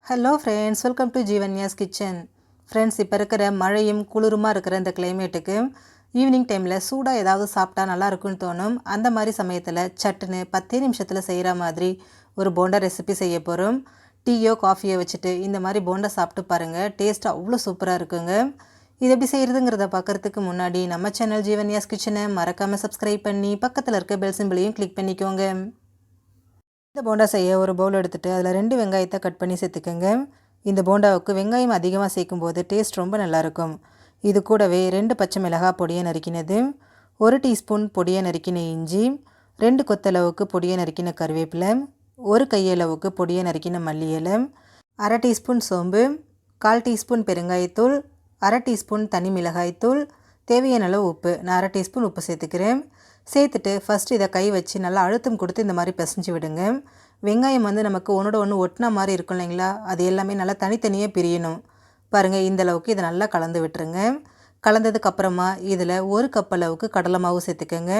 Hello friends, welcome to Jeevanya's kitchen. Friends, இப்போ இருக்கிற மழையும் குளிருமா இருக்கிற இந்த கிளைமேட்டுக்கு ஈவினிங் டைமில் சூடாக ஏதாவது சாப்பிட்டா நல்லா இருக்குன்னு தோணும். அந்த மாதிரி சமயத்தில் சட்டுன்னு 10 நிமிஷத்தில் செய்கிற மாதிரி ஒரு போண்டா ரெசிபி செய்ய போகிறோம். டீயோ காஃபியோ வச்சுட்டு இந்த மாதிரி போண்டா சாப்பிட்டு பாருங்கள். டேஸ்ட் அவ்வளோ சூப்பராக இருக்குங்க. இது எப்படி செய்கிறதுங்கிறத பார்க்குறதுக்கு முன்னாடி நம்ம சேனல் ஜீவன்யாஸ் கிச்சனை மறக்காமல் சப்ஸ்கிரைப் பண்ணி பக்கத்தில் இருக்க பெல் சிம்பிளையும் கிளிக் பண்ணிக்கோங்க. இந்த போண்டா செய்ய ஒரு பவுல் எடுத்துகிட்டு அதில் 2 வெங்காயத்தை கட் பண்ணி சேர்த்துக்கோங்க. இந்த போண்டாவுக்கு வெங்காயம் அதிகமாக சேர்க்கும்போது டேஸ்ட் ரொம்ப நல்லாயிருக்கும். இது கூடவே 2 பச்சை மிளகாய் பொடியை நறுக்கினது, 1 டீஸ்பூன் பொடியை நறுக்கின இஞ்சி, 2 கொத்தளவுக்கு பொடியை நறுக்கின கருவேப்பிலை, 1 கையளவுக்கு பொடியை நறுக்கின மல்லி இலை, 1/2 டீஸ்பூன் சோம்பு, 1/4 டீஸ்பூன் பெருங்காயத்தூள், 1/2 டீஸ்பூன் தனி மிளகாய்த்தூள், தேவையான அளவு உப்பு. நான் 1/2 டீஸ்பூன் உப்பு சேர்த்துக்கிறேன். சேர்த்துட்டு ஃபஸ்ட்டு இதை கை வச்சு நல்லா அழுத்தம் கொடுத்து இந்த மாதிரி பிசைஞ்சு விடுங்க. வெங்காயம் நமக்கு ஒன்றோட ஒன்று ஒட்டின மாதிரி இருக்கும் இல்லைங்களா, அது எல்லாமே நல்லா தனித்தனியாக பிரியணும். பாருங்கள், இந்தளவுக்கு இதை நல்லா கலந்து விட்டுருங்க. கலந்ததுக்கப்புறமா இதில் 1 கப் அளவுக்கு கடலை மாவு சேர்த்துக்கோங்க.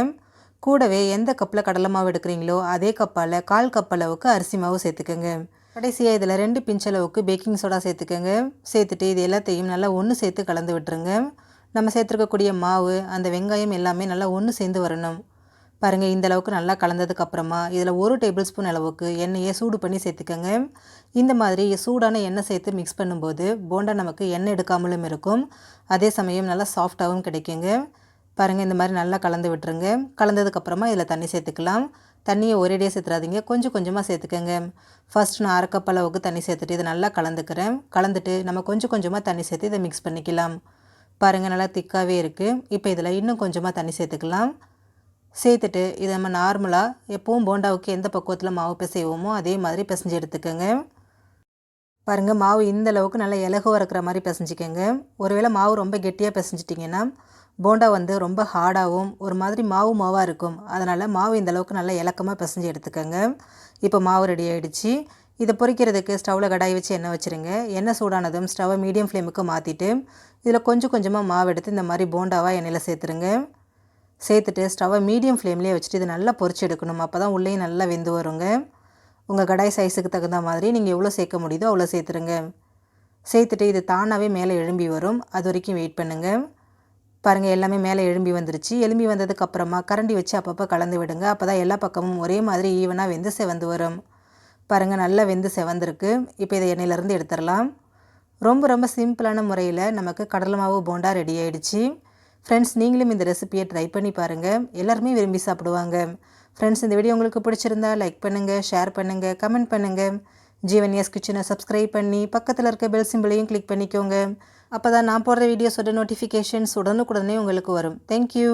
கூடவே எந்த கப்பில் கடலை மாவு எடுக்கிறீங்களோ அதே கப்பால் 1/4 கப் அளவுக்கு அரிசி மாவு சேர்த்துக்கோங்க. கடைசியாக இதில் 2 பிஞ்ச் அளவுக்கு பேக்கிங் சோடா சேர்த்துக்கோங்க. சேர்த்துட்டு இது எல்லாத்தையும் நல்லா ஒன்று சேர்த்து கலந்து விட்டுருங்க. நம்ம சேர்த்துருக்கக்கூடிய மாவு, அந்த வெங்காயம் எல்லாமே நல்லா ஒன்று சேர்ந்து வரணும். பாருங்கள், இந்தளவுக்கு நல்லா கலந்ததுக்கப்புறமா இதில் 1 டேபிள் ஸ்பூன் அளவுக்கு எண்ணெயை சூடு பண்ணி சேர்த்துக்கோங்க. இந்த மாதிரி சூடான எண்ணெய் சேர்த்து மிக்ஸ் பண்ணும்போது போண்டா நமக்கு எண்ணெய் எடுக்காமலும் இருக்கும், அதே சமயம் நல்லா சாஃப்டாகவும் கிடைக்குங்க. பாருங்கள், இந்த மாதிரி நல்லா கலந்து விட்டுருங்க. கலந்ததுக்கப்புறமா இதில் தண்ணி சேர்த்துக்கலாம். தண்ணியை ஒரேடியாக சேர்த்துறாதீங்க, கொஞ்சம் கொஞ்சமாக சேர்த்துக்கோங்க. ஃபஸ்ட் நான் 1/2 கப் அளவுக்கு தண்ணி சேர்த்துட்டு இதை நல்லா கலந்துக்கிறேன். கலந்துட்டு நம்ம கொஞ்சம் கொஞ்சமாக தண்ணி சேர்த்து இதை மிக்ஸ் பண்ணிக்கலாம். பாருங்கள், நல்லா திக்காகவே இருக்குது. இப்போ இதில் இன்னும் கொஞ்சமாக தண்ணி சேர்த்துக்கலாம். சேர்த்துட்டு இதை நம்ம நார்மலாக எப்பவும் போண்டாவுக்கு எந்த பக்குவத்தில் மாவு பிசைவோமோ அதே மாதிரி பிசைஞ்சு எடுத்துக்கோங்க. பாருங்கள், மாவு இந்த அளவுக்கு நல்லா இலகுவாக இருக்கிற மாதிரி பிசைஞ்சிக்கோங்க. ஒருவேளை மாவு ரொம்ப கெட்டியாக பிசைஞ்சிட்டிங்கன்னா போண்டா ரொம்ப ஹார்டாகவும் ஒரு மாதிரி மாவாக இருக்கும். அதனால் மாவு இந்த அளவுக்கு நல்லா இலக்கமாக பிசைஞ்சு எடுத்துக்கோங்க. இப்போ மாவு ரெடி ஆகிடுச்சு. இதை பொரிக்கிறதுக்கு ஸ்டவ்வில் கடாய் வச்சு எண்ணெய் வச்சுருங்க. எண்ணெய் சூடானதும் ஸ்டவ்வை மீடியம் ஃப்ளேமுக்கு மாற்றிட்டு இதில் கொஞ்சம் கொஞ்சமாக மாவு எடுத்து இந்த மாதிரி போண்டாவாக எண்ணெயில் சேர்த்துருங்க. சேர்த்துட்டு ஸ்டவ்வை மீடியம் ஃப்ளேம்லேயே வச்சுட்டு இதை நல்லா பொரிச்சு எடுக்கணும். அப்போ தான் உள்ளேயும் நல்லா வெந்து வருங்க. உங்கள் கடாய் சைஸுக்கு தகுந்த மாதிரி நீங்கள் எவ்வளோ சேர்க்க முடியுதோ அவ்வளோ சேர்த்துருங்க. சேர்த்துட்டு இது தானாகவே மேலே எழும்பி வரும், அது வரைக்கும் வெயிட் பண்ணுங்கள். பாருங்கள், எல்லாமே மேலே எழும்பி வந்துருச்சு. எழும்பி வந்ததுக்கப்புறமா கரண்டி வச்சு அப்பப்போ கலந்து விடுங்க. அப்போ தான் எல்லா பக்கமும் ஒரே மாதிரி ஈவனாக வெந்து செவந்து வரும். பாருங்கள், நல்லா வெந்து செவந்திருக்கு. இப்போ இதை எண்ணெயிலேருந்து எடுத்துடலாம். ரொம்ப ரொம்ப சிம்பிளான முறையில் நமக்கு கடலை மாவு போண்டா ரெடி ஆகிடுச்சு. ஃப்ரெண்ட்ஸ், நீங்களும் இந்த ரெசிபியை ட்ரை பண்ணி பாருங்கள். எல்லாருமே விரும்பி சாப்பிடுவாங்க. ஃப்ரெண்ட்ஸ், இந்த வீடியோ உங்களுக்கு பிடிச்சிருந்தா லைக் பண்ணுங்கள், ஷேர் பண்ணுங்கள், கமெண்ட் பண்ணுங்கள். ஜீவன்யாஸ் கிச்சனை சப்ஸ்கிரைப் பண்ணி பக்கத்தில் இருக்க பெல் சிம்பிளையும் கிளிக் பண்ணிக்கோங்க. அப்போ தான் நான் போடுற வீடியோஸோட நோட்டிஃபிகேஷன்ஸ் உடனுக்குடனே உங்களுக்கு வரும். தேங்க்யூ.